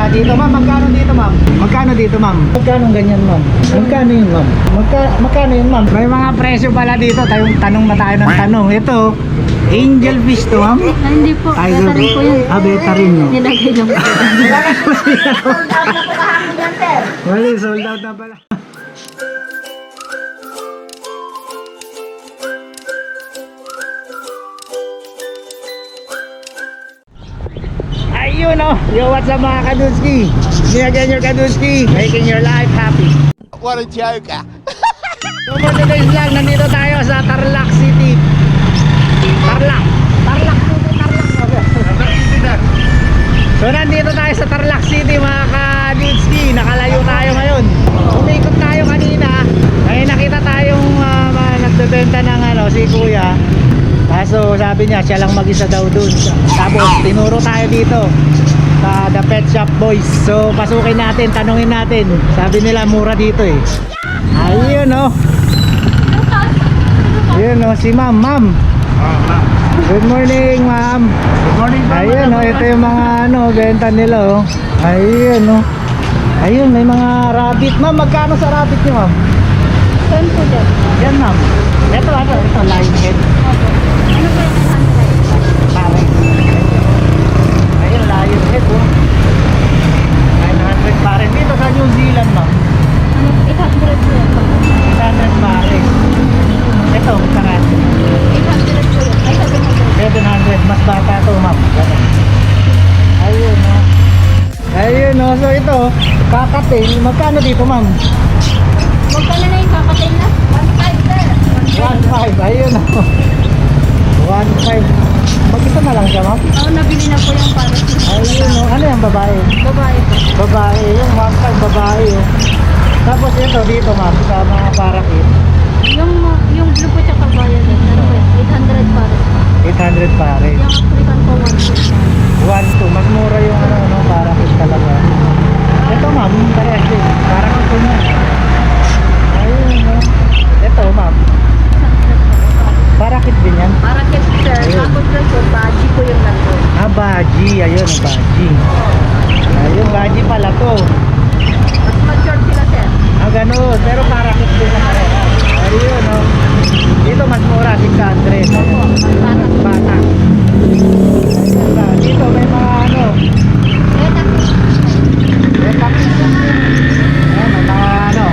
isda dito. Ma'am, magkano dito, ma'am? Magkano dito, ma'am? Magkano ganyan, ma'am? Magkano yun, ma'am? Magkano yun, ma'am? May mga presyo pala dito. Tanong na tayo ng tanong. Ito, angel fish to, ma'am? Hindi po, beta rin po yan. Ah, beta rin, no? Nilagay lang po. Wali, sold out na pala. Ayun oh, yo, what's up mga Kaduski? Me again your Kaduski, making your life happy. What a joker. So for today's vlog, nandito tayo sa Tarlac City. Tarlac City. So nandito tayo sa Tarlac City mga Kaduski. Nakalayo tayo ngayon. Umikot tayo kanina. May nakita tayong nagbebenta ng si Kuya. Kaso sabi niya siya lang mag-isa daw dun. Tapos tinuro tayo dito sa The Pet Shop Boys. So pasukin natin, tanungin natin. Sabi nila mura dito eh. Ayun oh. Ayun oh, si ma'am. Ma'am. Good morning ma'am. Good morning, ma'am. Ayun oh, ito yung mga benta nila oh. Ayun oh. Ayun, may mga rabbit. Ma'am, magkano sa rabbit niyo ma'am? Saan po dyan? Yan ma'am. Ito lion head. Ano ba yung 100? Pare. Ayun, lion head oh. 900 pare. Dito sa New Zealand ma'am. Ano, 800 po yan. 800 pare. Ito, karat. 800 po yan. Ay, 700. Mas bata to ma'am. Ayun oh. Ayun oh. So ito, kakatil. Magkano dito ma'am? magkano na yung kakatay na? 1.5 sir. 1.5. Ayun oh. 1.5. Mag-isa na lang siya ma'am? Oo, nabili na po yung para sa Ayun oh. Ano yung babae? babae po. Babae. Yung 1.5 babae oh. Tapos ito dito ma'am sa mga parakit. Yung blue po tsaka violet. Ano po yan? 800 para. 800 pare. Yung African po 1.5. 1.2. Mas mura yung parakit talaga. Ito ma'am, parehas din. Parakit ko na. Ayun oh. Ito ma'am. Parakit din yan. Para kay sir, Ayun. tapos lang po, baji po yung nandun. Ah, baji. Ayun, baji. Ayun, baji pala to. Mas mature sila sir. Ah, ganun. Pero parakit din na pareha. Ayun oh. Dito mas mura, 600. Opo, mas bata. Bata. Ayun, dito may mga Beta po. Ayan, may mga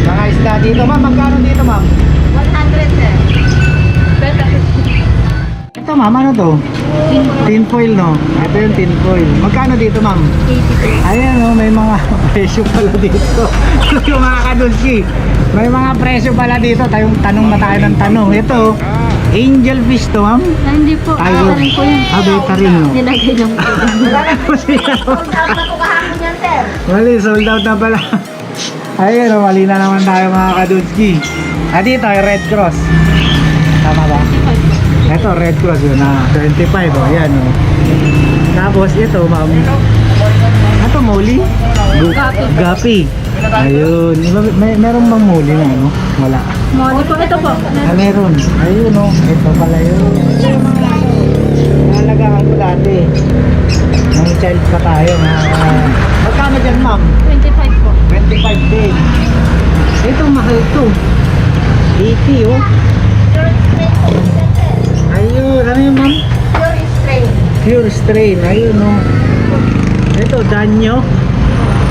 mga isda dito. Ma'am, magkano dito ma'am? 100 sir. Beta po. Ito ma'am, ano to? Tin foil no? Ito yung tin foil. Magkano dito ma'am? 80 po. Ayan oh, may mga presyo pala dito. Yung mga Kaduski, may mga presyo pala dito. Tanong na tayo ng tanong. Ito, angel fish to ma'am? Ah, hindi po. Ay, Beta rin po yan. beta rin no? Nilagay lang po. Mali, sold out na pala. Ayun oh, mali na naman tayo mga Kaduski. Ah, dito ay Red Cross. Tama ba? Ito, Red Cross yun na 25 oh, yan oh. Tapos ito ma'am. Ito, moli? Gapi. Ayun. Meron bang moli na ano? Wala. Mali po. Ito po. Ah, meron. Ayun oh. Ito pala yun. Nalagaan ko dati. Nung child pa tayo. Magkano dyan ma'am? 25 po. 25 din. Ito mahal to. 80 oh. Ayun. Ano yun ma'am? Pure strain. Pure strain. Ayun oh. Ito danyo.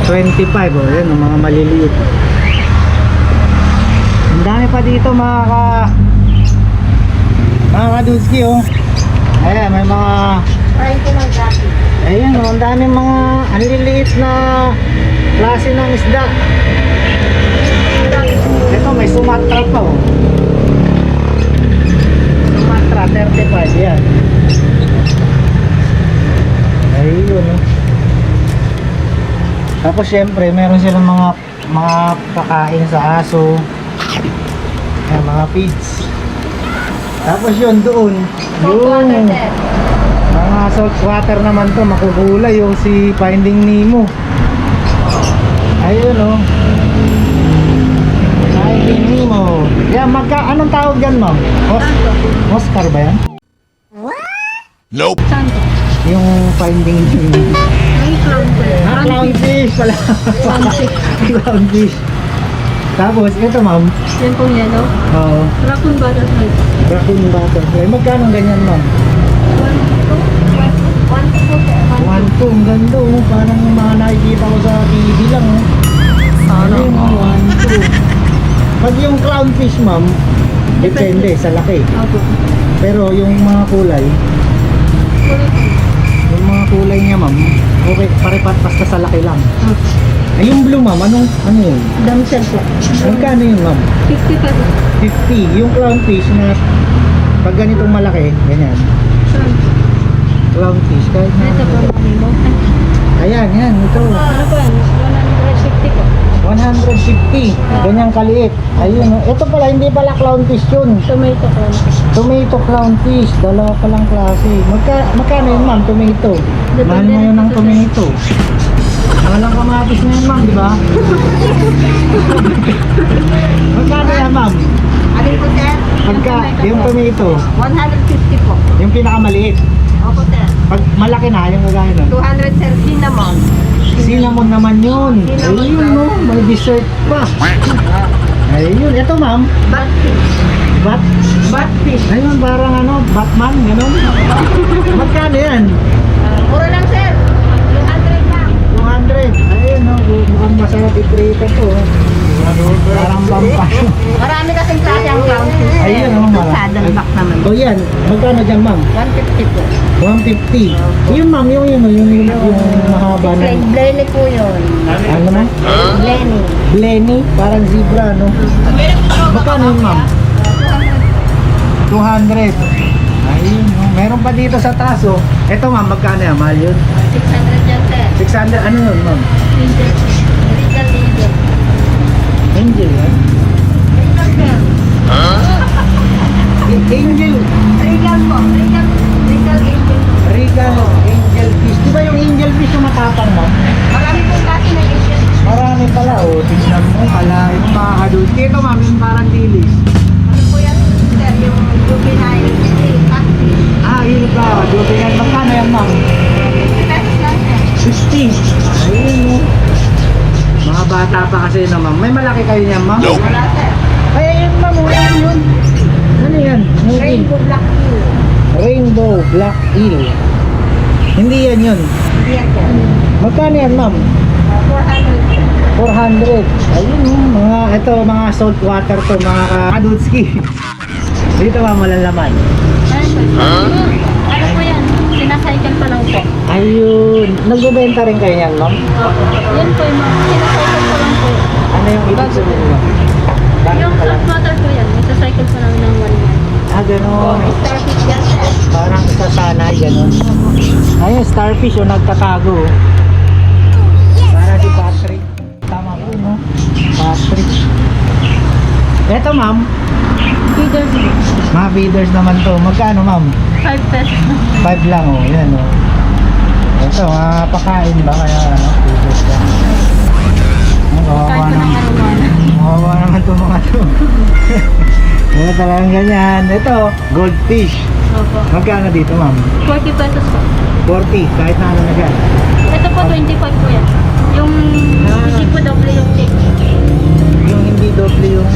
25 oh. Ayan oh, mga maliliit. Ang dami pa dito mga Kaduski oh. Ayan may mga Trying ko ng gapi. ayan oh, ang dami mga anliliit na klase ng isda. Ito may Sumatra pa oh. Sumatra 35 yan. Ayun oh. Tapos syempre meron silang mga pakain sa aso. Ayan, mga feeds. Tapos yun doon. Yung mga salt water naman to, makukulay yung si Finding Nemo. Ayun oh. Finding Nemo. Yan, anong tawag yan ma'am? Oscar ba yan? Nope. Saan po? Yung Finding Nemo. Ay, clown clownfish pala. Clownfish. Tapos, ito ma'am. Yan pong yellow. Oo. Raccoon butterfly. Raccoon butterfly. Magkano ganyan ma'am? 1, 2. Ang ganda oh. Parang yung mga nakikita ko sa TV lang oh. Ano yung 1, 2. Pag yung clownfish ma'am, depende sa laki. Opo. Pero yung mga kulay, Kulay po. yung mga kulay niya ma'am, okay, pare-pat basta sa laki lang. Opo. Ay, yung blue ma'am, ano yun? Damsel po. Magkano yun ma'am? 50 pa po. 50. Yung clownfish na pag ganitong malaki, ganyan. Clownfish, kahit na Ito po, mami mo. ayan, yan, ito. Ano po yan? 150 po. 150. Ganyang kaliit. Ayun, oh. Ito pala, hindi pala clownfish yun. Tomato po. Tomato clownfish, dalawa palang klase. Magkano yun ma'am, tomato? Depende Mahal na yun rin ng po sa tomato. Walang kamatis na yun ma'am, di ba? Magkano yan ma'am? Alin po, sir? Pagka, yung tomato, 150 po. yung pinakamaliit. Opo, sir. Pag malaki na, yung gagaya nun. 200, sir. Cinnamon. Cinnamon naman yun. Ayun no, may dessert pa. Ayun, ito ma'am. Batfish. Bat? Batfish. Ayun, parang ano, Batman, gano'n. Magkano yan? Mura lang, sir. 200 lang. 200. Ayun no, mukhang masarap iprito to. Parang pampas. Marami kasing klase ang clownfish. Ayun, oh, marami. Saddleback naman. O yan, magkano dyan ma'am? 150 po. 150. Yung ma'am, yung mahaba na. Blenny po yun. Ano na? Blenny. Blenny, parang zebra, no? Magkano yun ma'am? 200. Ayun, no? Meron pa dito sa taas, oh. Ito ma'am, magkano yan? Mahal yun? 600 yan, sir. 600, ano yun ma'am? Regal Angel. Angel, eh? Regal, sir. Angel, Regal po. Regal Angel. Regal, angel fish. Di ba yung angel fish yung matapang mo? Marami pong klase ng angel. Marami pala, oh. Tignan mo, pala yung mga kadul. Dito ma'am, yung parang dilis. Ano po yan, sir? Yung juvenile catfish. Ah, yun pa. Dutingan, magkano yan ma'am? 50 pesos lang, sir. 50. Ayun, oh. Mga bata pa kasi na ma'am. May malaki kayo niyan ma'am? Wala, sir. Ay, ayun ma'am, oh. Ayun yun. Ano yan? Rainbow Black Hill. Rainbow Black Eel. Hindi yan yun. Hindi yan, sir. Magkano yan ma'am? 400. 400. Ayun, oh. Mga, ito, mga salt water to, mga kadutski. Dito ma'am, malalaman. Ano po yan? Sinacycle pa lang po. Ayun. Nagbebenta rin kayo yan ma'am? Yan po yung mga sinacycle pa lang po. Ano yung ibig sabihin ma'am? Bakit Yung pala? saltwater po yan. Itacycle po namin ng 1 month. Ah, gano'n. Starfish yan, sir. Parang sa sanay, gano'n. Ayun, starfish yung nagtatago. Para si Patrick. Tama po, no? Patrick. Eto, ma'am. Feeders po. Mga feeders naman to. Magkano, ma'am? 5 pesos. 5 lang, oh. Yan, oh. Ito, mga pakain ba? Kaya, ano, feeders lang. Kawawa Kahit po ng naman. arowana. Kawawa naman to mga to. Ano talagang ganyan. Ito, goldfish. Opo. Magkano dito, ma'am? 40 pesos po. 40, kahit na ano na dyan. Ito po 25 po yan. Yung hindi po doble yung take. Yung hindi doble yung...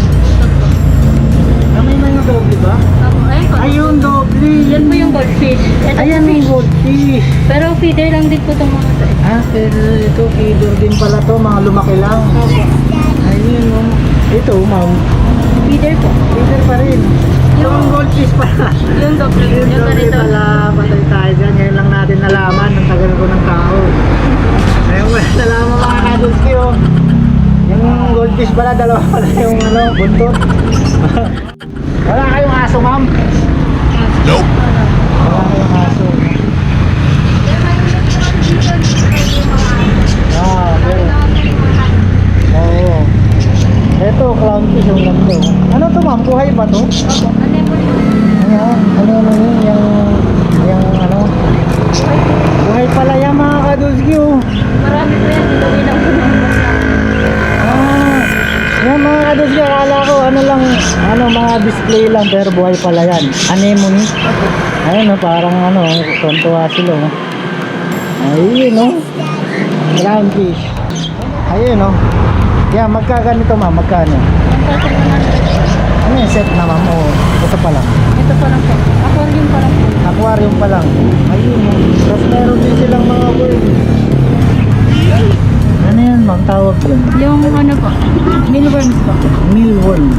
Ah, may mga doble ba? Opo. Ayun po. Ayun, doble! Yan po yung goldfish. Ito Ayan po yung goldfish! pero feeder lang din po itong mga to. Ah, pero ito, feeder din pala to, mga lumaki lang. Opo. Ayun, oh. Ito, ma'am. Feeder po. Feeder pa rin. Yung goldfish pala. Yung doble. Yung Yung doble ganito. pala, patay tayo dyan. Ngayon lang natin nalaman, ang tagal ko ng tao. Ngayon ko na nalaman mga kadulski, oh. Yung goldfish pala, dalawa pala yung ano, buntot. Wala kayong aso, ma'am? Nope. Wala kayong aso. Ah, okay. Oo. Ito, clownfish yung ganda. Ano to, ma'am? Buhay ba to? Opo. Ano po yun? Ayan, ano yun, yung ano. Buhay pala yan mga kadulski, oh. Marami po yan. Ilawin lang po ng basta. Ah, yan mga kadulski, akala ko ano lang, ano mga display lang, pero buhay pala yan. Anemone. Ayun, oh, parang ano, tontuwa sila, oh. Ayun, oh. Ground fish. Ayun no. Yan, magkaganito ma'am, magkano? 1,100. Ano yung set na ma'am? O, ito pa lang. Ito pa lang po. Aquarium pa lang po. Aquarium pa lang. Ayun no. Tapos meron din silang mga worm. Ano yan ma'am, tawag yun? Yung ano po, mealworms po. Mealworm.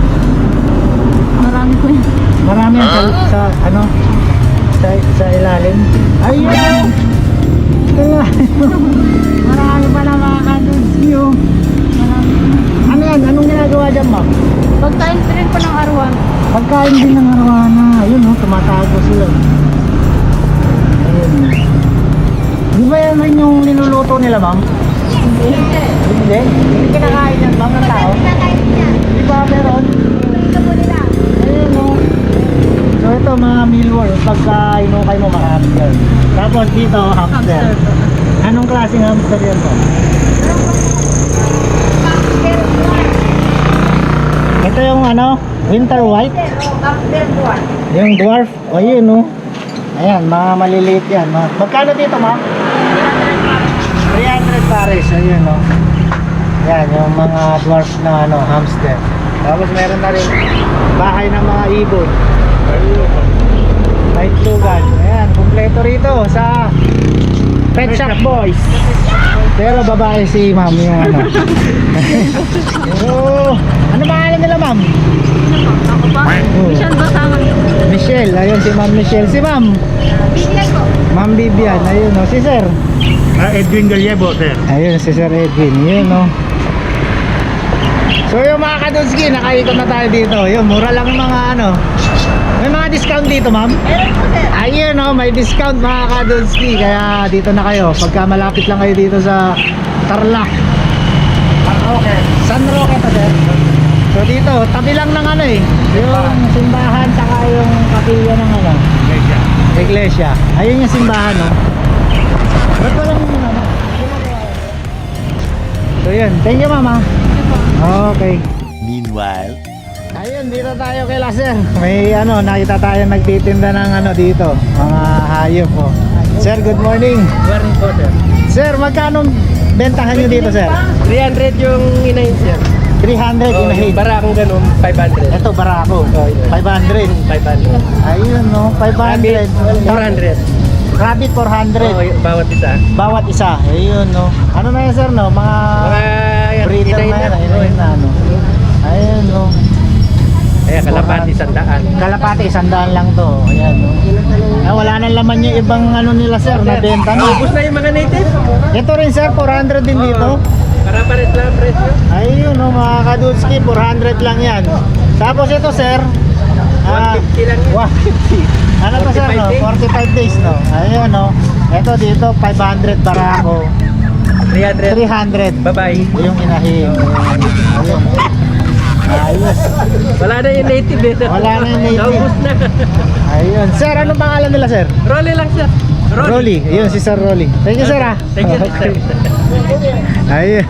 Marami po yan. Marami yan sa ano? Sa ilalim. Ayun! Marami pala mga kadudski oh. Marami po. Ano yan? Anong ginagawa dyan ma'am? Pagkain pa rin po ng arwan. Pagkain din ng arwana. Ayun oh, tumatago sila. Ayun. Di ba yan rin yung niluluto nila ma'am? Hindi. Hindi? Hindi kinakain yan ma'am ng tao? Pinakain niya. Di ba meron? Ito po nila. Ayun oh. So ito mga mealworm, pagka inukay mo marami yan. Tapos dito hamster. Hamster po. Anong klaseng hamster yan po? Cocktail one. Ito yung ano, winter white. Cocktail one. Yung dwarf. O yun oh. Ayan, mga maliliit yan. Magkano dito ma'am? 300 pares. Ayun oh. Yan, yung mga dwarf na ano, hamster. Tapos meron na rin bahay ng mga ibon. Ayun. May tlugan. Ayan, kumpleto rito sa Pet Shop Boys. Pero babae si ma'am yung ano. Oh, ano pangalan nila ma'am? Ako pa? Michelle Basangan. Michelle, ayun si ma'am Michelle. Si ma'am, Bigyan ko. ma'am Bibian, ayun o. Si sir. Edwin Gallego, sir. Ayun si Sir Edwin, yun o. So yung mga kadudski, nakaikot na tayo dito. Yun, mura lang yung mga ano. May mga discount dito ma'am? Meron po sir. Ayun o, may discount mga kadudski. Kaya dito na kayo. Pagka malapit lang kayo dito sa Tarlac. San Roque. San Roque to sir. So dito, tabi lang ng ano eh. Yung simbahan, saka yung kapilya ng ano. Iglesia. Ayun yung simbahan no. Ba't wala yung ano? So yun, thank you mama. Okay. Meanwhile, Ayun, dito tayo kay Laser. May ano, nakita tayo nagtitinda ng ano dito, mga hayop po. Sir, good morning. Morning po, sir. Sir, magkano bentahan nyo dito, sir? 300 yung inahin, sir. 300 Oh, in a yung barakong ganun, 500. Ito, barako. Oh, yun. 500. 500. Ayun, no? 500. 400. Rabbit, 400. Oh, yung bawat isa. Bawat isa. Ayun, no? Ano na yan, sir, no? Mga Mga breeder na yan. Inahin na, no? Ayun, no? Kaya kalapati, 100. Kalapati, 100 lang to. Ayan, no? Wala nang laman yung ibang ano nila, sir, na benta na. Ubus na yung mga native. Ito rin, sir, 400 din dito. Para pares lang presyo. Ayun, no, mga kadudski, 400 lang yan. Tapos ito, sir, 150 lang yun. 150. Ano to, sir, no? 45 days, no? Ayun, no? Ito dito, 500 barako. 300. 300. Bye-bye. Yung inahin. Ayun. Ayos. Wala na yung native eh. Wala na yung native. Naubos na. Ayun. Sir, ano pangalan nila, sir? Rolly lang, sir. Rolly. Ayun, si Sir Rolly. Thank you, sir, ah. Thank you, sir. Ayun.